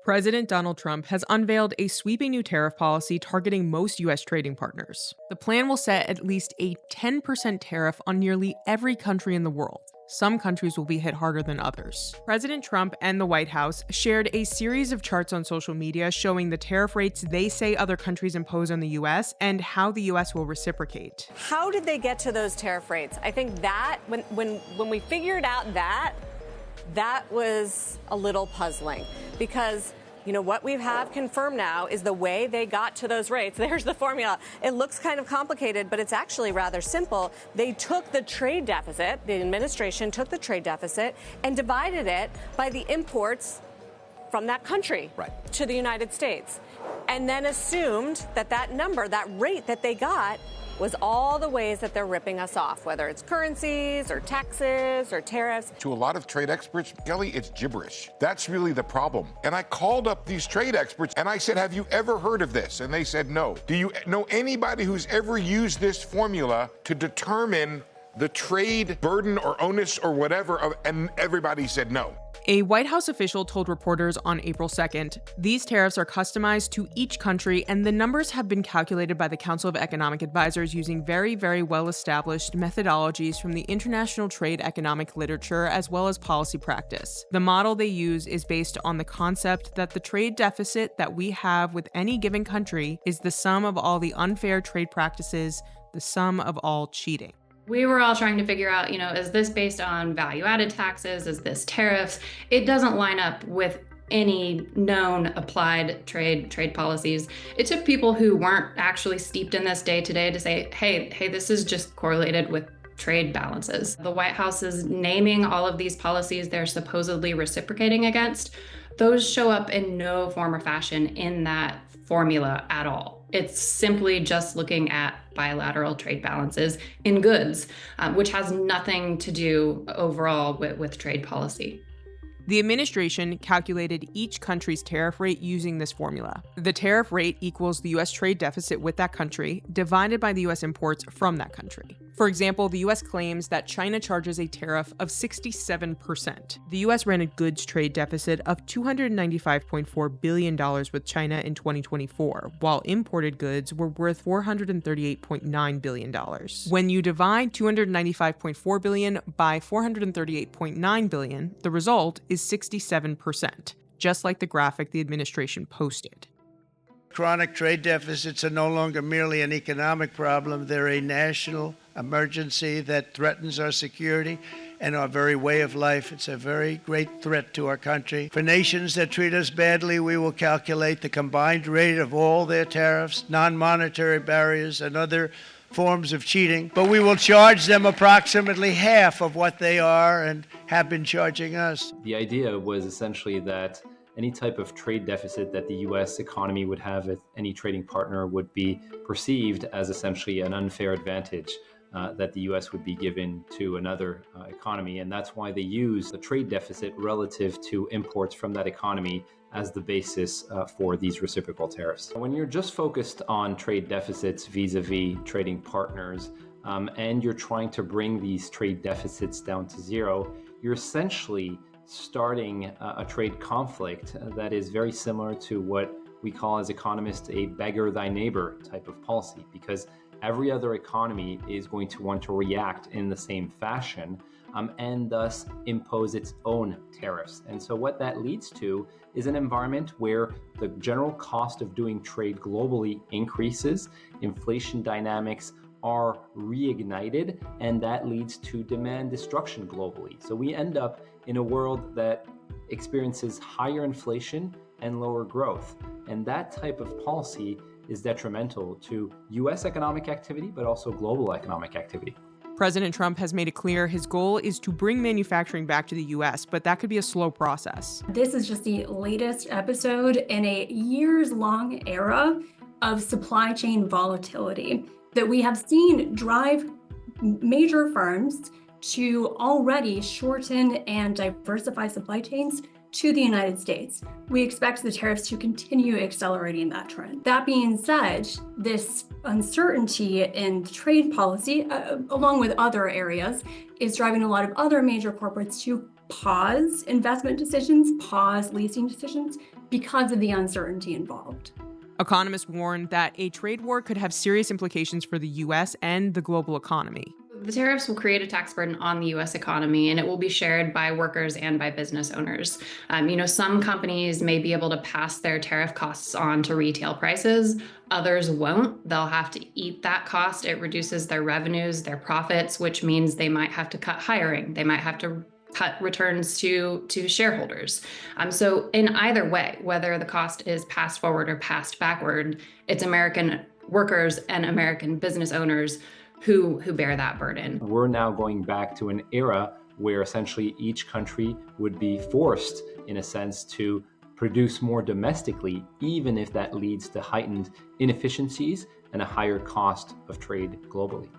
President Donald Trump has unveiled a sweeping new tariff policy targeting most U.S. trading partners. The plan will set at least a 10% tariff on nearly every country in the world. Some countries will be hit harder than others. President Trump and the White House shared a series of charts on social media showing the tariff rates they say other countries impose on the U.S. and how the U.S. will reciprocate. How did they get to those tariff rates? I think that when we figured out that was a little puzzling because, what we have confirmed now is the way they got to those rates. There's the formula. It looks kind of complicated, but it's actually rather simple. They took the trade deficit, the administration took the trade deficit and divided it by the imports from that country to the United States, and then assumed that number, that rate that they got, was all the ways that they're ripping us off, whether it's currencies or taxes or tariffs. To a lot of trade experts, Kelly, it's gibberish. That's really the problem. And I called up these trade experts and I said, have you ever heard of this? And they said, no. Do you know anybody who's ever used this formula to determine the trade burden or onus or whatever? And everybody said no. A White House official told reporters on April 2nd, these tariffs are customized to each country and the numbers have been calculated by the Council of Economic Advisors using very, very well-established methodologies from the international trade economic literature as well as policy practice. The model they use is based on the concept that the trade deficit that we have with any given country is the sum of all the unfair trade practices, the sum of all cheating. We were all trying to figure out, is this based on value-added taxes? Is this tariffs? It doesn't line up with any known applied trade policies. It took people who weren't actually steeped in this day to day to say, hey, this is just correlated with trade balances. The White House is naming all of these policies they're supposedly reciprocating against. Those show up in no form or fashion in that formula at all. It's simply just looking at bilateral trade balances in goods, which has nothing to do overall with trade policy. The administration calculated each country's tariff rate using this formula. The tariff rate equals the U.S. trade deficit with that country divided by the U.S. imports from that country. For example, the U.S. claims that China charges a tariff of 67%. The U.S. ran a goods trade deficit of $295.4 billion with China in 2024, while imported goods were worth $438.9 billion. When you divide $295.4 billion by $438.9 billion, the result is 67%, just like the graphic the administration posted. Chronic trade deficits are no longer merely an economic problem. They're a national emergency that threatens our security and our very way of life. It's a very great threat to our country. For nations that treat us badly, we will calculate the combined rate of all their tariffs, non-monetary barriers, and other forms of cheating, but we will charge them approximately half of what they are and have been charging us. The idea was essentially that any type of trade deficit that the U.S. economy would have with any trading partner would be perceived as essentially an unfair advantage that the U.S. would be given to another economy. And that's why they use the trade deficit relative to imports from that economy as the basis for these reciprocal tariffs. When you're just focused on trade deficits vis-a-vis trading partners, and you're trying to bring these trade deficits down to zero, you're essentially starting a trade conflict that is very similar to what we call as economists a beggar thy neighbor type of policy, because every other economy is going to want to react in the same fashion and thus impose its own tariffs. And so what that leads to is an environment where the general cost of doing trade globally increases, inflation dynamics are reignited, and that leads to demand destruction globally. So we end up in a world that experiences higher inflation and lower growth. And that type of policy is detrimental to U.S. economic activity, but also global economic activity. President Trump has made it clear his goal is to bring manufacturing back to the U.S., but that could be a slow process. This is just the latest episode in a years-long era of supply chain volatility that we have seen drive major firms to already shorten and diversify supply chains to the United States. We expect the tariffs to continue accelerating that trend. That being said, this uncertainty in trade policy, along with other areas, is driving a lot of other major corporates to pause investment decisions, pause leasing decisions because of the uncertainty involved. Economists warn that a trade war could have serious implications for the U.S. and the global economy. The tariffs will create a tax burden on the U.S. economy, and it will be shared by workers and by business owners. Some companies may be able to pass their tariff costs on to retail prices. Others won't. They'll have to eat that cost. It reduces their revenues, their profits, which means they might have to cut hiring. They might have to cut returns to shareholders. So in either way, whether the cost is passed forward or passed backward, it's American workers and American business owners who bear that burden. We're now going back to an era where essentially each country would be forced, in a sense, to produce more domestically, even if that leads to heightened inefficiencies and a higher cost of trade globally.